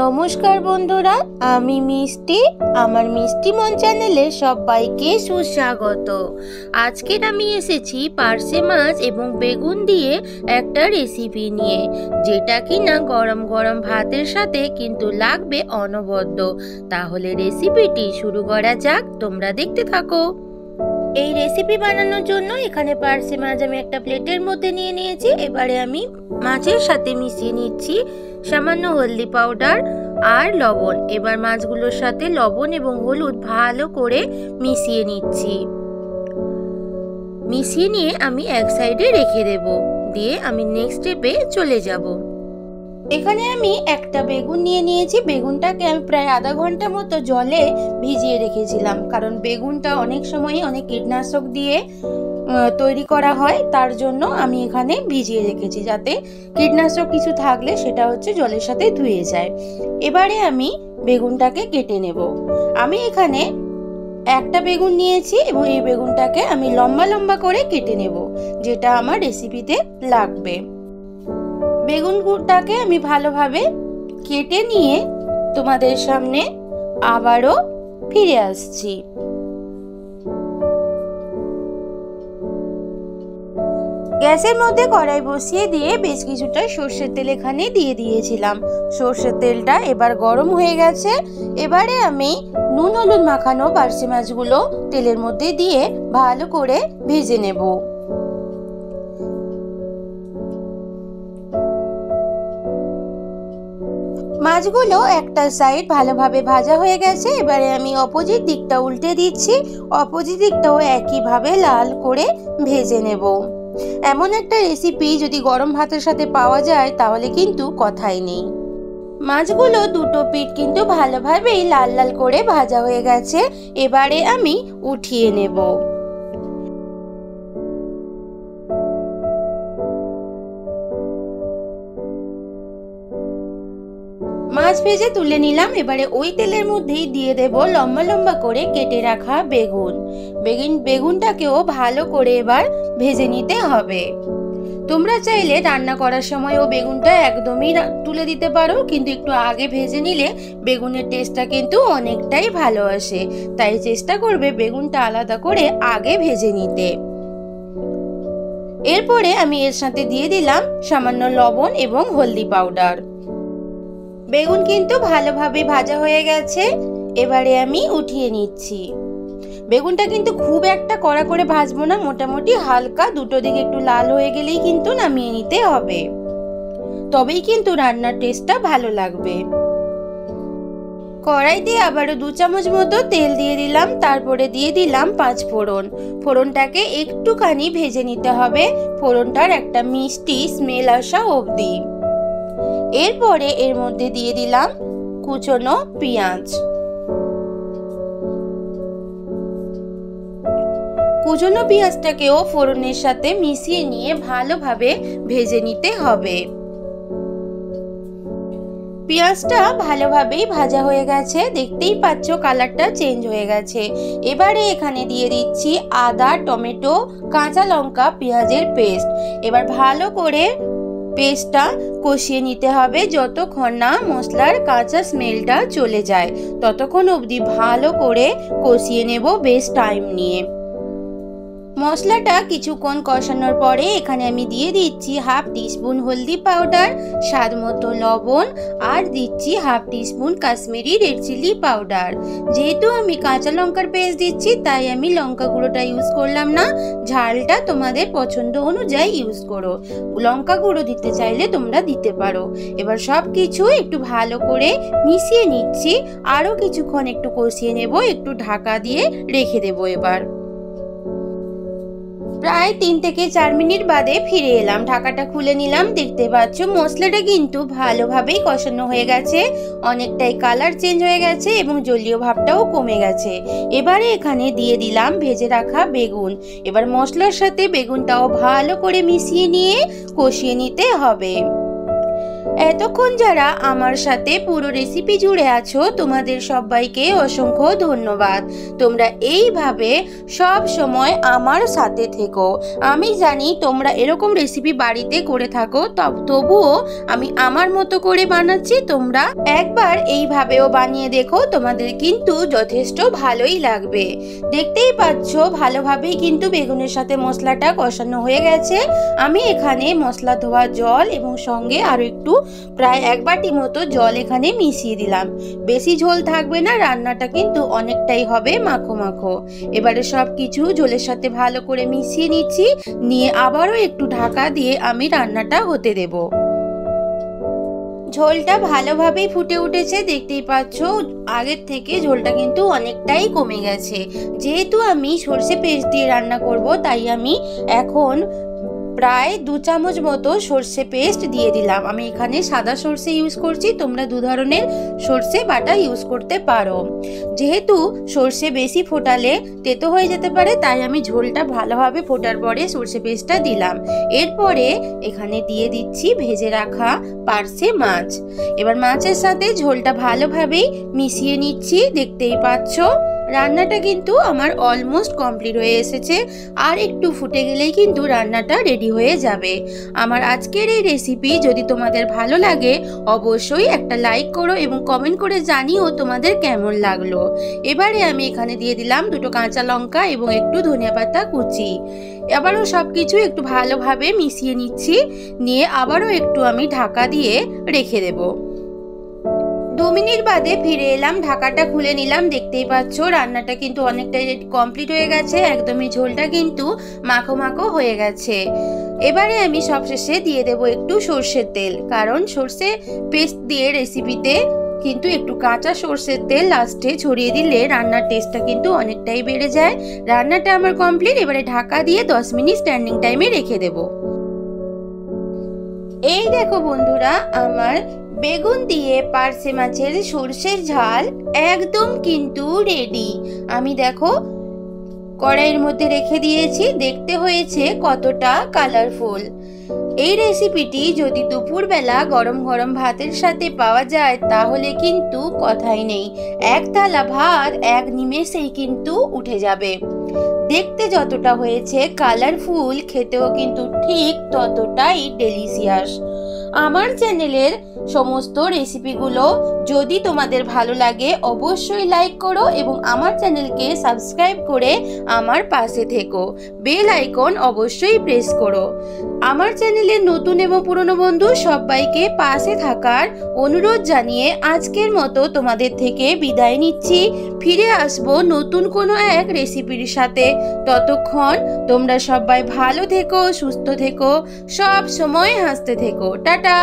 নমস্কার বন্ধুরা, আমি মিষ্টি। আমার মিষ্টি মন চ্যানেলে সবাইকে সুস্বাগত। আজকের আমি এসেছি পার্শে মাছ এবং বেগুন দিয়ে একটা রেসিপি নিয়ে, যেটা কিনা গরম গরম ভাতের সাথে কিন্তু লাগবে অনবদ্য। তাহলে রেসিপিটি শুরু করা যাক, তোমরা দেখতে থাকো। এই রেসিপি বানানোর জন্য এখানে পার্শে মাছ আমি একটা প্লেটের মধ্যে নিয়ে নিয়েছি। এবারে আমি মাছের সাথে মিশিয়ে নিচ্ছি সামান্য হলদি পাউডার আর লবণ। এবার মাছগুলোর সাথে লবণ এবং হলুদ ভালো করে মিশিয়ে নিচ্ছি। মিশিয়ে নিয়ে আমি এক সাইডে রেখে দেব, দিয়ে আমি নেক্সট স্টেপে চলে যাব। এখানে আমি একটা বেগুন নিয়ে নিয়েছি। বেগুনটাকে আমি প্রায় আধা ঘন্টা মতো জলে ভিজিয়ে রেখেছিলাম, কারণ বেগুনটা অনেক সময় অনেক কীটনাশক দিয়ে তৈরি করা হয়, তার জন্য আমি এখানে ভিজিয়ে রেখেছি, যাতে কীটনাশক কিছু থাকলে সেটা হচ্ছে জলের সাথে ধুয়ে যায়। এবারে আমি বেগুনটাকে কেটে নেব। আমি এখানে একটা বেগুন নিয়েছি এবং এই বেগুনটাকে আমি লম্বা লম্বা করে কেটে নেব, যেটা আমার রেসিপিতে লাগবে। বেগুনটাকে আমি ভালোভাবে কেটে নিয়ে তোমাদের সামনে আবারও ফিরে আসছি। গ্যাসের মধ্যে কড়াই বসিয়ে দিয়ে বেশ কিছুটা সর্ষের তেল এখানে দিয়ে দিয়েছিলাম। সর্ষের তেলটা এবার গরম হয়ে গেছে। এবারে আমি নুন হলুদ মাখানো পার্শে মাছগুলো তেলের মধ্যে দিয়ে ভালো করে ভেজে নেব। মাছগুলো একটা সাইড ভালোভাবে ভাজা হয়ে গেছে। এবারে আমি অপোজিট দিকটা উল্টে দিচ্ছি। অপোজিট দিকটাও একইভাবে লাল করে ভেজে নেব। এমন একটা রেসিপি যদি গরম ভাতের সাথে পাওয়া যায় তাহলে কিন্তু কথাই নেই। মাছগুলো দুটো পিঠ কিন্তু ভালোভাবেই লাল লাল করে ভাজা হয়ে গেছে। এবারে আমি উঠিয়ে নেব। মাছ ভেজে তুলে নিলাম। এবারে ওই তেলের মধ্যেই দিয়ে দেব লম্বা লম্বা করে কেটে রাখা বেগুনটাকেও ভালো করে এবার ভেজে নিতে হবে। তোমরা চাইলে রান্না করার সময়ও বেগুনটা একদমই তুলে দিতে পারো, কিন্তু একটু আগে ভেজে নিলে বেগুনের টেস্টটা কিন্তু অনেকটাই ভালো আসে। তাই চেষ্টা করবে বেগুনটা আলাদা করে আগে ভেজে নিতে। এরপরে আমি এর সাথে দিয়ে দিলাম সামান্য লবণ এবং হলদি পাউডার। বেগুন কিন্তু ভালোভাবে ভাজা হয়ে গেছে। এবারে আমি উঠিয়ে নিচ্ছি। বেগুনটা কিন্তু খুব একটা কড়া করে ভাজবো না, মোটামুটি হালকা দুটো দিকে একটু লাল হয়ে গেলেই কিন্তু নামিয়ে নিতে হবে, তবেই কিন্তু রান্নার টেস্টটা ভালো লাগবে। কড়াইতে আবারও 2 চামচ মতো তেল দিয়ে দিলাম। তারপরে দিয়ে দিলাম 5 ফোড়ন। ফোড়নটাকে একটুখানি ভেজে নিতে হবে, ফোড়নটার একটা মিষ্টি স্মেল আসা অবধি। এরপরে এর মধ্যে দিয়ে দিলাম কুচনো পেঁয়াজ। কুচনো পেঁয়াজটাকেও ফোড়নের সাথে মিশিয়ে নিয়ে ভালোভাবে ভেজে নিতে হবে। পেঁয়াজটা ভালোভাবেই ভাজা হয়ে গেছে, দেখতেই পাচ্ছ কালারটা চেঞ্জ হয়ে গেছে। এবারে এখানে দিয়ে দিচ্ছি আদা, টমেটো, কাঁচা লঙ্কা, পেঁয়াজের পেস্ট। এবার ভালো করে পেস্টটা কষিয়ে নিতে হবে, যতক্ষণ না মশলার কাঁচা স্মেলটা চলে যায় ততক্ষণ অবধি ভালো করে কষিয়ে নেব বেশ টাইম নিয়ে। মশলাটা কিছুক্ষণ কষানোর পরে এখানে আমি দিয়ে দিচ্ছি হাফ টিস্পুন হলদি পাউডার, স্বাদ মতো লবণ, আর দিচ্ছি half teaspoon Kashmiri red chilli powder. যেহেতু আমি কাঁচা লঙ্কার পেস্ট দিচ্ছি তাই আমি লঙ্কা গুঁড়োটা ইউজ করলাম না। ঝালটা তোমাদের পছন্দ অনুযায়ী ইউজ করো, লঙ্কা গুঁড়ো দিতে চাইলে তোমরা দিতে পারো। এবার সব কিছু একটু ভালো করে মিশিয়ে নিচ্ছি। আরও কিছুক্ষণ একটু কষিয়ে নেব, একটু ঢাকা দিয়ে রেখে দেবো। এবার প্রায় 3 থেকে 4 মিনিট বাদে ফিরে এলাম। ঢাকাটা খুলে নিলাম। দেখতে পাচ্ছ মশলাটা কিন্তু ভালোভাবেই কষানো হয়ে গেছে, অনেকটাই কালার চেঞ্জ হয়ে গেছে এবং জলীয় ভাবটাও কমে গেছে। এবারে এখানে দিয়ে দিলাম ভেজে রাখা বেগুন। এবার মশলার সাথে বেগুনটাও ভালো করে মিশিয়ে নিয়ে কষিয়ে নিতে হবে। এতক্ষণ যারা আমার সাথে পুরো রেসিপি জুড়ে আছো তোমাদের সবাইকে অসংখ্য ধন্যবাদ। তোমরা এইভাবে সব সময় আমার সাথে থেকো। আমি জানি তোমরা এরকম রেসিপি বাড়িতে করে থাকো, তবুও আমি আমার মতো করে বানাচ্ছি। তোমরা একবার এইভাবেও বানিয়ে দেখো, তোমাদের কিন্তু যথেষ্ট ভালোই লাগবে। দেখতেই পাচ্ছ ভালোভাবেই কিন্তু বেগুনের সাথে মশলাটা কষানো হয়ে গেছে। আমি এখানে মশলা ধোয়া জল এবং সঙ্গে আরও একটু প্রায় 1 বাটি মতো জল এখানে মিশিয়ে দিলাম। বেশি ঝোল থাকবে না, রান্নাটা কিন্তু অনেকটাই হবে মাখো মাখো। এবারে সব কিছু ঝোলের সাথে ভালো করে মিশিয়ে নিচ্ছি, নিয়ে আবারও একটু ঢাকা দিয়ে আমি রান্নাটা হতে দেব। ঝোলটা ভালোভাবেই ফুটে উঠেছে, দেখতেই পাচ্ছ আগের থেকে ঝোলটা কিন্তু অনেকটাই কমে গেছে। যেহেতু আমি সর্ষে পেস্ট দিয়ে রান্না করব, তাই আমি এখন প্রায় 2 চামচ মতো সর্ষে পেস্ট দিয়ে দিলাম। আমি এখানে সাদা সর্ষে ইউজ করছি, তোমরা 2 ধরনের সর্ষে বাটা ইউজ করতে পারো। যেহেতু সর্ষে বেশি ফোটালে তেতো হয়ে যেতে পারে, তাই আমি ঝোলটা ভালোভাবে ফোটার পরে সর্ষে পেস্টটা দিলাম। এরপরে এখানে দিয়ে দিচ্ছি ভেজে রাখা পার্শে মাছ। এবার মাছের সাথে ঝোলটা ভালোভাবেই মিশিয়ে নিচ্ছি। দেখতেই পাচ্ছ রান্নাটা কিন্তু আমার অলমোস্ট কমপ্লিট হয়ে এসেছে। আর একটু ফুটে গেলেই কিন্তু রান্নাটা রেডি হয়ে যাবে। আমার আজকের এই রেসিপি যদি তোমাদের ভালো লাগে অবশ্যই একটা লাইক করো এবং কমেন্ট করে জানিও তোমাদের কেমন লাগলো। এবারে আমি এখানে দিয়ে দিলাম 2টো কাঁচা লঙ্কা এবং একটু ধনিয়া পাতা কুচি। আবারও সব কিছু একটু ভালোভাবে মিশিয়ে নিচ্ছি, নিয়ে আবারও একটু আমি ঢাকা দিয়ে রেখে দেবো। 2 মিনিট বাদে ফিরে এলাম, ঢাকাটা খুলে নিলাম। দেখতেই পাচ্ছ রান্নাটা কিন্তু অনেকটাই কমপ্লিট হয়ে গেছে, একদমই ঝোলটা কিন্তু মাখো মাখো হয়ে গেছে। এবারে আমি সবশেষে দিয়ে দেব একটু সর্ষের তেল, কারণ সর্ষে পেস্ট দিয়ে রেসিপিতে কিন্তু একটু কাঁচা সর্ষের তেল লাস্টে ছড়িয়ে দিলে রান্নার টেস্টটা কিন্তু অনেকটাই বেড়ে যায়। রান্নাটা আমার কমপ্লিট, এবারে ঢাকা দিয়ে 10 মিনিট স্ট্যান্ডিং টাইমে রেখে দেব। এই দেখো বন্ধুরা, আমার বেগুন দিয়ে পার্শে মাছের সর্ষের ঝাল একদম কিন্তু রেডি। আমি দেখো কড়াইয়ের মধ্যে রেখে দিয়েছি, দেখতে হয়েছে কতটা কালারফুল। এই রেসিপিটি যদি দুপুরবেলা গরম গরম ভাতের সাথে পাওয়া যায় তাহলে কিন্তু কথাই নেই, 1 থালা ভাত 1 নিমেষেই কিন্তু উঠে যাবে। দেখতে যতটা হয়েছে কালারফুল, খেতেও কিন্তু ঠিক ততটাই ডেলিশিয়াস। আমার চ্যানেলের সমস্ত রেসিপিগুলো যদি তোমাদের ভালো লাগে অবশ্যই লাইক করো এবং আমার চ্যানেলকে সাবস্ক্রাইব করে আমার পাশে থেকো। বেল আইকন অবশ্যই প্রেস করো। আমার চ্যানেলের নতুন এবং পুরনো বন্ধু সবাইকে পাশে থাকার অনুরোধ জানিয়ে আজকের মতো তোমাদের থেকে বিদায় নিচ্ছি। ফিরে আসবো নতুন কোনো এক রেসিপির সাথে। ততক্ষণ তোমরা সবাই ভালো থেকো, সুস্থ থেকো, সব সময় হাসতে থেকো। টাটা।